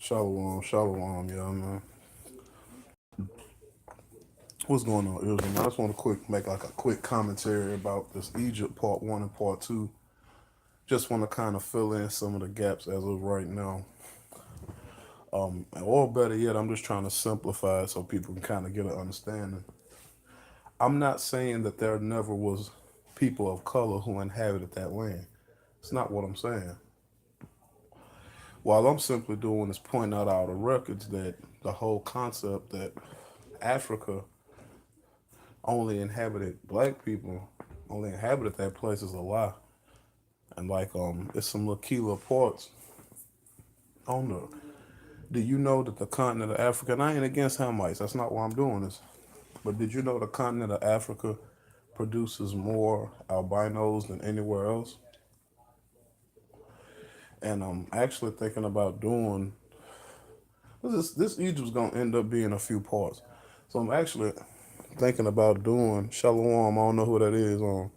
Shalom, shalom, yeah, man. What's going on, Israel? I just want to make like a quick commentary about this Egypt part one and part two. Just want to kind of fill in some of the gaps as of right now. Or better yet, I'm just trying to simplify it so people can kind of get an understanding. I'm not saying that there never was people of color who inhabited that land. It's not what I'm saying. While I'm simply doing is pointing out all the records that the whole concept that Africa only inhabited black people, only inhabited that place is a lie. And like it's some little key little parts on the do you know that the continent of Africa, and I ain't against Hamites, that's not why I'm doing this. But did you know the continent of Africa produces more albinos than anywhere else? And I'm actually thinking about doing this Egypt's gonna end up being a few parts. So I'm actually thinking about doing Shalom, I don't know who that is on.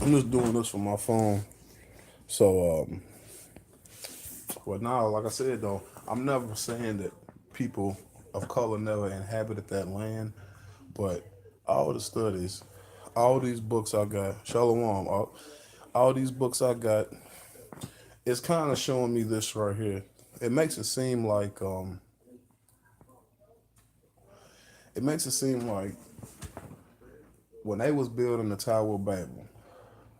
I'm just doing this for my phone. So but now, like I said though, I'm never saying that people of color never inhabited that land, but all the studies, all these books I got, Shalom, all these books I got, it's kind of showing me this right here. It makes it seem like it makes it seem like when they was building the Tower of Babel,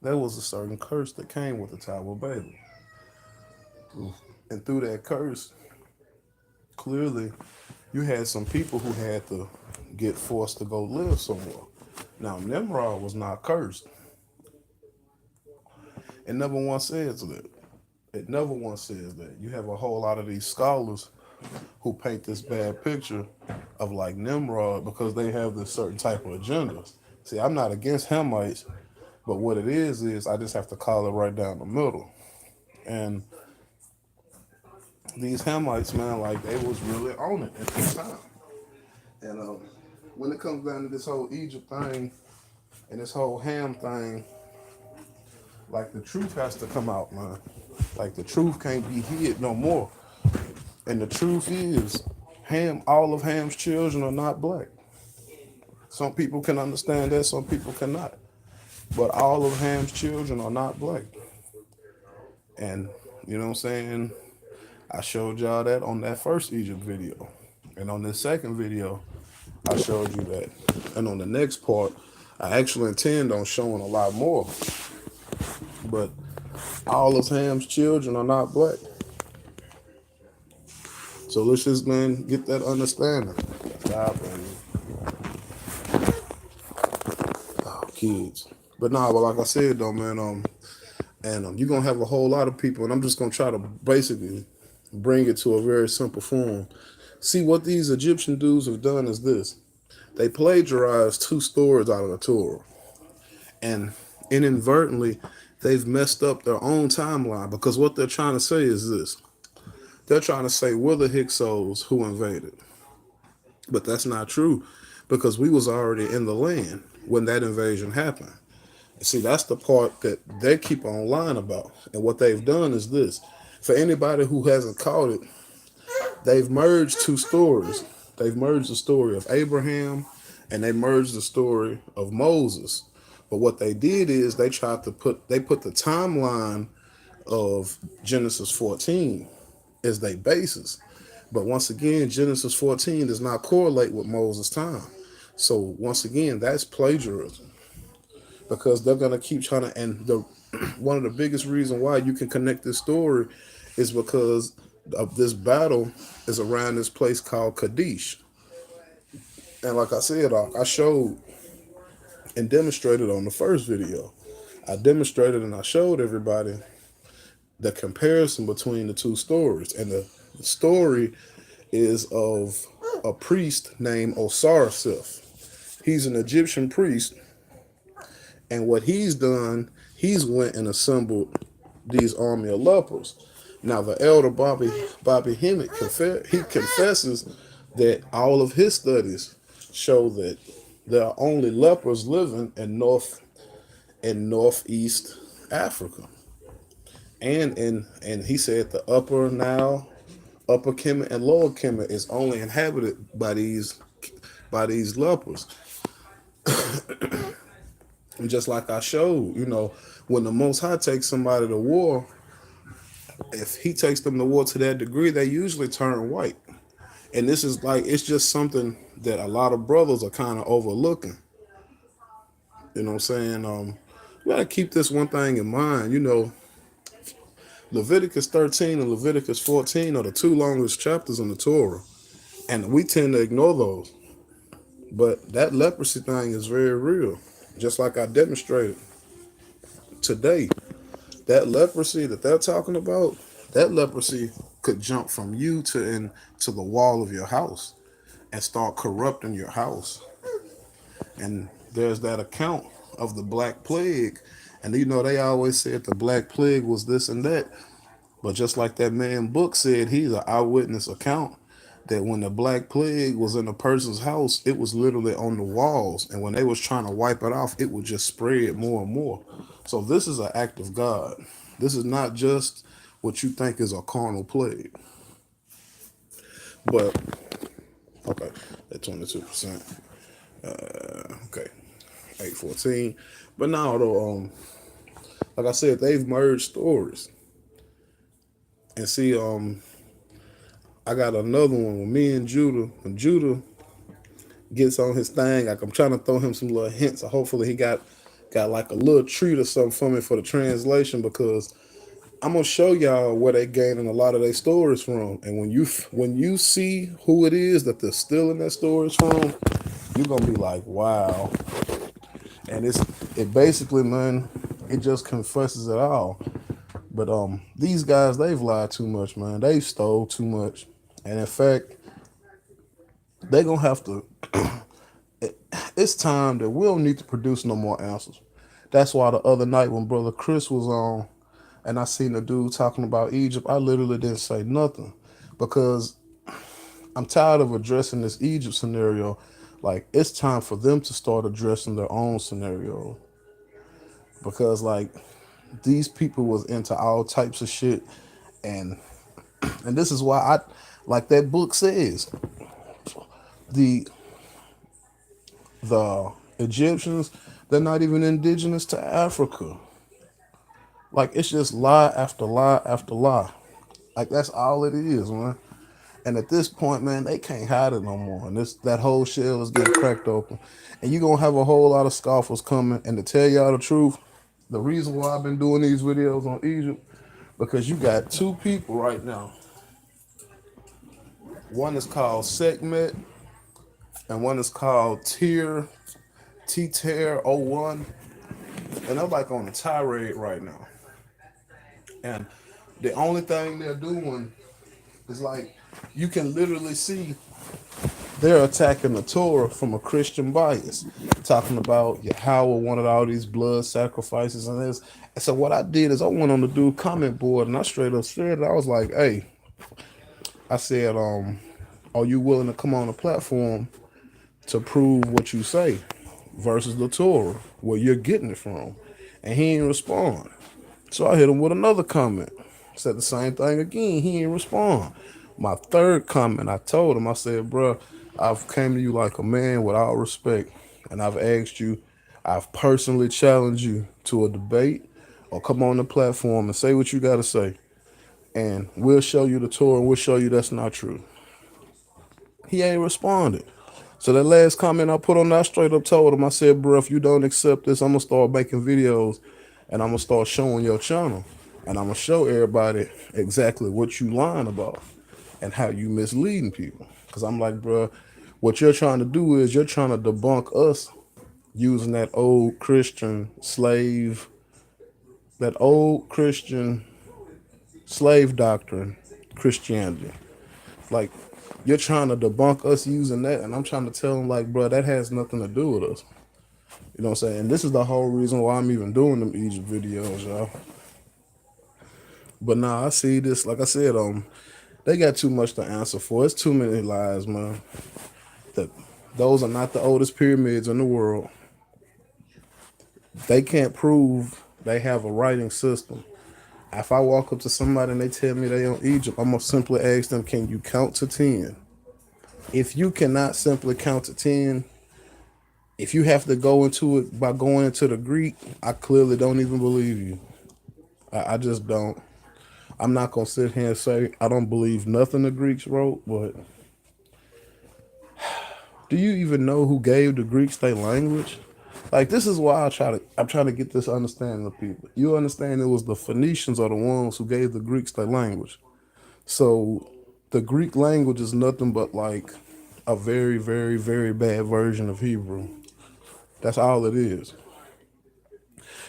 there was a certain curse that came with the Tower of Babel, and through that curse, clearly, you had some people who had to get forced to go live somewhere. Now, Nimrod was not cursed. It never once says that. It never once says that. You have a whole lot of these scholars who paint this bad picture of like Nimrod because they have this certain type of agenda. See, I'm not against Hamites, but what it is I just have to call it right down the middle. And these Hamites, man, like they was really on it at the time. And when it comes down to this whole Egypt thing and this whole Ham thing, like the truth has to come out, man. Like the truth can't be hid no more. And the truth is, all of Ham's children are not black. Some people can understand that, some people cannot. But all of Ham's children are not black. And you know what I'm saying? I showed y'all that on that first Egypt video. And on this second video, I showed you that. And on the next part, I actually intend on showing a lot more. But all of Ham's children are not black. So let's just, man, get that understanding. God, oh, kids. But nah, but like I said though, man, and you're gonna have a whole lot of people, and I'm just gonna try to basically bring it to a very simple form. See, what these Egyptian dudes have done is this. They plagiarized two stories out of the Torah. And inadvertently, they've messed up their own timeline because what they're trying to say is this. They're trying to say we're the Hyksos who invaded. But that's not true because we was already in the land when that invasion happened. See, that's the part that they keep on lying about. And what they've done is this. For anybody who hasn't caught it, they've merged two stories. They've merged the story of Abraham and they merged the story of Moses. But what they did is they put the timeline of Genesis 14 as their basis. But once again, Genesis 14 does not correlate with Moses' time. So once again, that's plagiarism because they're gonna keep trying to. And the one of the biggest reasons why you can connect this story is because of this battle is around this place called Kadesh. And like I said, I showed and demonstrated on the first video. I demonstrated and I showed everybody the comparison between the two stories. And the story is of a priest named Osiris. He's an Egyptian priest. And what he's done, he's went and assembled these army of lepers. Now the elder Bobby Hemmett confesses that all of his studies show that there are only lepers living in northeast Africa, and he said the upper Nile, upper Kemet, and lower Kemet is only inhabited by these lepers. And just like I showed, when the Most High takes somebody to war, if he takes them to war to that degree, they usually turn white. And this is like, it's just something that a lot of brothers are kind of overlooking. You know what I'm saying? You gotta keep this one thing in mind. Leviticus 13 and Leviticus 14 are the two longest chapters in the Torah. And we tend to ignore those. But that leprosy thing is very real. Just like I demonstrated today. That leprosy that they're talking about, that leprosy could jump from you to the wall of your house and start corrupting your house. And there's that account of the Black Plague. And they always said the Black Plague was this and that. But just like that man Book said, he's an eyewitness account that when the Black Plague was in a person's house, it was literally on the walls. And when they was trying to wipe it off, it would just spread more and more. So this is an act of God. This is not just what you think is a carnal plague. But, okay, at 22%. Okay, 814. But now, though, like I said, they've merged stories. And see, I got another one with me and Judah. When Judah gets on his thing, like I'm trying to throw him some little hints. So hopefully he got like a little treat or something for me for the translation, because I'm gonna show y'all where they gaining a lot of their stories from. And when you see who it is that they're stealing their stories from, you're gonna be like, wow. And it basically, man, it just confesses it all. But these guys, they've lied too much, man. They've stole too much. And in fact, they're gonna have to it's time that we don't need to produce no more answers. That's why the other night when Brother Chris was on and I seen the dude talking about Egypt, I literally didn't say nothing, because I'm tired of addressing this Egypt scenario. Like, it's time for them to start addressing their own scenario, because like these people was into all types of shit, and this is why I, like that book says, the Egyptians, they're not even indigenous to Africa. Like, it's just lie after lie after lie. Like, that's all it is, man. And at this point, man, they can't hide it no more. And that whole shell is getting cracked open. And you're going to have a whole lot of scoffers coming. And to tell y'all the truth, the reason why I've been doing these videos on Egypt, because you got two people right now. One is called Sekhmet, and one is called T-Tear 01. And they're like on a tirade right now. And the only thing they're doing is, like, you can literally see they're attacking the Torah from a Christian bias, talking about Yahweh wanted all these blood sacrifices and this. And so what I did is I went on the dude comment board and I straight up said it. I was like, hey, I said, are you willing to come on the platform to prove what you say versus the Torah, where you're getting it from? And he didn't respond. So I hit him with another comment. Said the same thing again. He didn't respond. My third comment, I told him, I said, bro, I've came to you like a man with all respect, and I've asked you, I've personally challenged you to a debate or come on the platform and say what you got to say. And we'll show you the Torah and we'll show you that's not true. He ain't responded. So that last comment I put on that, I straight up told him, I said, bro, if you don't accept this, I'm going to start making videos and I'm going to start showing your channel. And I'm going to show everybody exactly what you lying about and how you misleading people. Because I'm like, bro, what you're trying to do is you're trying to debunk us using that old Christian slave doctrine, Christianity. Like, you're trying to debunk us using that, and I'm trying to tell them, like, bro, that has nothing to do with us. You know what I'm saying? And this is the whole reason why I'm even doing them Egypt videos, y'all. But now I see this, like I said, They got too much to answer for. It's too many lies, man. That those are not the oldest pyramids in the world. They can't prove they have a writing system. If I walk up to somebody and they tell me they on Egypt, I'm gonna simply ask them, "Can you count to 10?" If you cannot simply count to 10, if you have to go into it by going into the Greek, I clearly don't even believe you. I just don't. I'm not gonna sit here and say I don't believe nothing the Greeks wrote, but do you even know who gave the Greeks their language? Like this is why I'm trying to get this understanding of people. You understand it was the Phoenicians are the ones who gave the Greeks their language. So the Greek language is nothing but like a very, very, very bad version of Hebrew. That's all it is.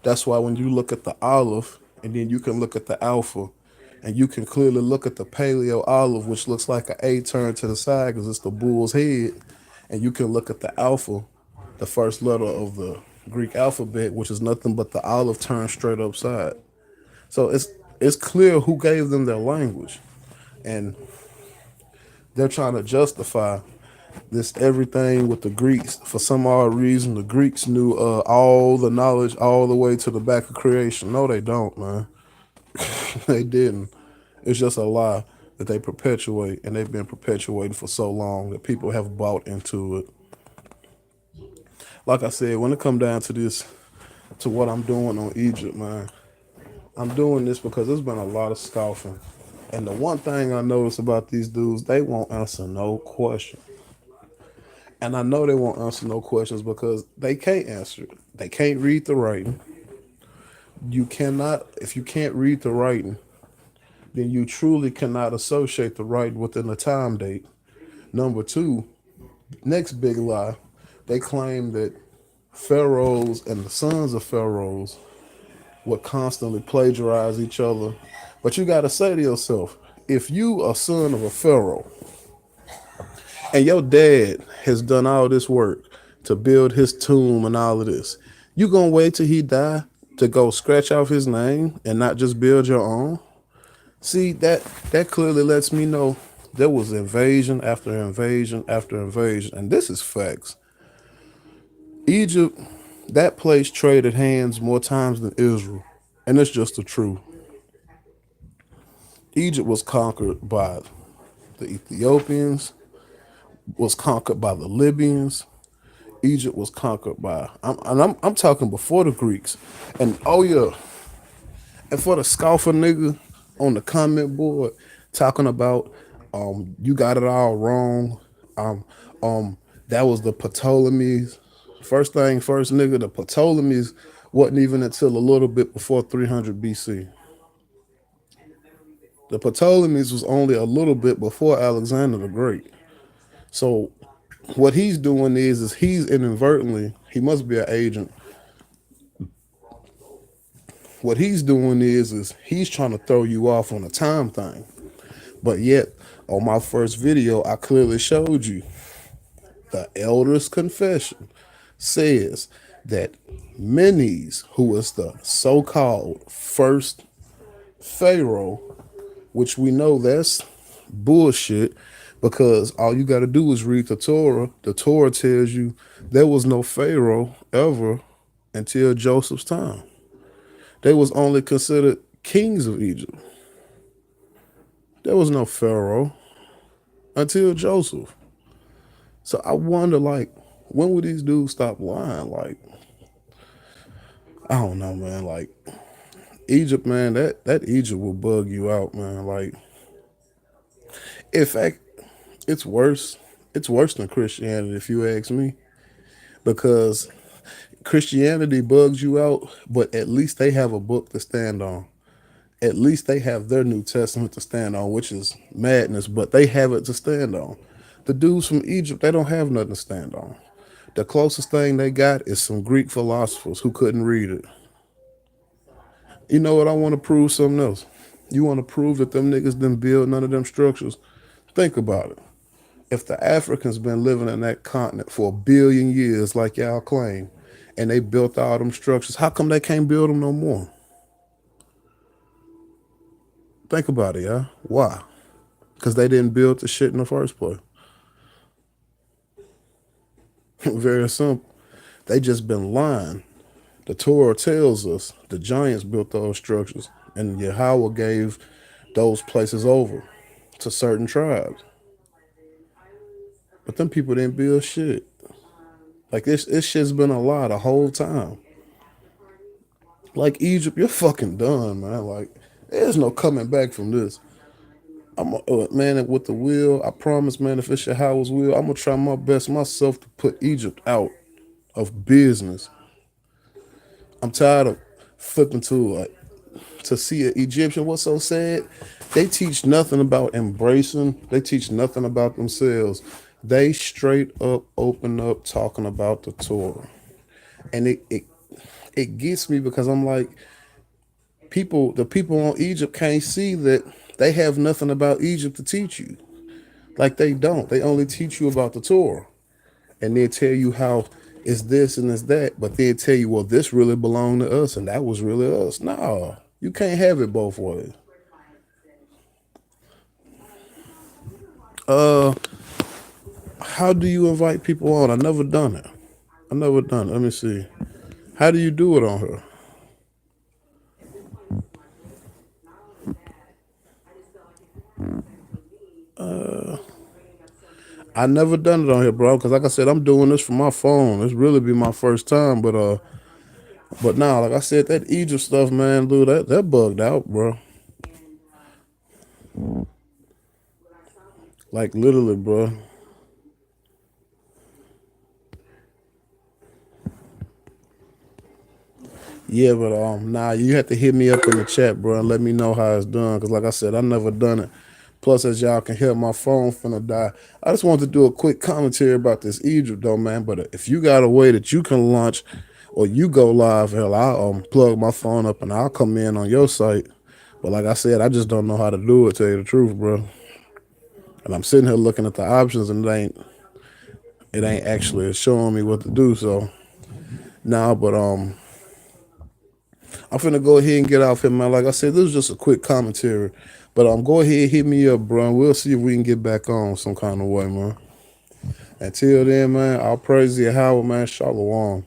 That's why when you look at the Aleph and then you can look at the Alpha and you can clearly look at the Paleo Aleph, which looks like an A turned to the side because it's the bull's head. And you can look at the Alpha, the first letter of the Greek alphabet, which is nothing but the Aleph turned straight upside. So it's clear who gave them their language. And they're trying to justify this everything with the Greeks. For some odd reason, the Greeks knew all the knowledge all the way to the back of creation. No, they don't, man. They didn't. It's just a lie that they perpetuate, and they've been perpetuating for so long that people have bought into it. Like I said, when it come down to this, to what I'm doing on Egypt, man, I'm doing this because there's been a lot of scoffing. And the one thing I notice about these dudes, they won't answer no question. And I know they won't answer no questions because they can't answer it. They can't read the writing. You cannot, if you can't read the writing, then you truly cannot associate the writing within a time date. Number two, next big lie, they claim that pharaohs and the sons of pharaohs would constantly plagiarize each other. But you got to say to yourself, if you are son of a pharaoh and your dad has done all this work to build his tomb and all of this, you gonna wait till he die to go scratch off his name and not just build your own? See, that clearly lets me know there was invasion after invasion after invasion, and this is facts. Egypt, that place traded hands more times than Israel, and it's just the truth. Egypt was conquered by the Ethiopians, was conquered by the Libyans. Egypt was conquered by, I'm talking before the Greeks. And oh yeah, and for the scoffer nigga on the comment board talking about, you got it all wrong. Um, that was the Ptolemies. First thing first, nigga, the Ptolemies wasn't even until a little bit before 300 BC. The Ptolemies was only a little bit before Alexander the Great. So what he's doing is he's inadvertently, he must be an agent. What he's doing is he's trying to throw you off on a time thing. But yet, on my first video, I clearly showed you the Elder's Confession says that Menes, who was the so-called first pharaoh, which we know that's bullshit because all you got to do is read the Torah. The Torah tells you there was no pharaoh ever until Joseph's time. They was only considered kings of Egypt. There was no pharaoh until Joseph. So I wonder, like, when would these dudes stop lying? Like, I don't know, man. Like, Egypt, man, that Egypt will bug you out, man. Like, in fact, it's worse. It's worse than Christianity, if you ask me, because Christianity bugs you out, but at least they have a book to stand on. At least they have their New Testament to stand on, which is madness, but they have it to stand on. The dudes from Egypt, they don't have nothing to stand on. The closest thing they got is some Greek philosophers who couldn't read it. You know what? I want to prove something else. You want to prove that them niggas didn't build none of them structures? Think about it. If the Africans been living in that continent for 1 billion years, like y'all claim, and they built all them structures, how come they can't build them no more? Think about it, y'all. Why? because they didn't build the shit in the first place. Very simple. They just been lying. The Torah tells us the giants built those structures, and Yahweh gave those places over to certain tribes. But them people didn't build shit. Like this shit's been a lie the whole time. Like Egypt, you're fucking done, man. Like there's no coming back from this. Man with the will. I promise, man. If it's Yahweh's will, I'm gonna try my best myself to put Egypt out of business. I'm tired of flipping to see an Egyptian. What's so sad? They teach nothing about embracing. They teach nothing about themselves. They straight up open up talking about the Torah, and it gets me because I'm like, the people on Egypt can't see that they have nothing about Egypt to teach you. Like they don't. They only teach you about the Torah, and they tell you how it's this and it's that, but they tell you, well, this really belonged to us and that was really us. No, you can't have it both ways. How do you invite people on? I never done it. I never done it. Let me see. How do you do it on her? I never done it on here, bro. Because like I said, I'm doing this from my phone. This really be my first time, but now, like I said, that Egypt stuff, man, dude, that bugged out, bro. Like literally, bro. Yeah, but nah, you have to hit me up in the chat, bro, and let me know how it's done. Cause like I said, I never done it. Plus, as y'all can hear, my phone finna die. I just wanted to do a quick commentary about this Egypt, though, man. But if you got a way that you can launch, or you go live, hell, I'll plug my phone up and I'll come in on your site. But like I said, I just don't know how to do it. Tell you the truth, bro. And I'm sitting here looking at the options, and it ain't actually showing me what to do. So now, but I'm finna go ahead and get off here, man. Like I said, this is just a quick commentary. But go ahead, hit me up, bro. And we'll see if we can get back on some kind of way, man. Until then, man, I'll praise the Yahweh, man. Shalom.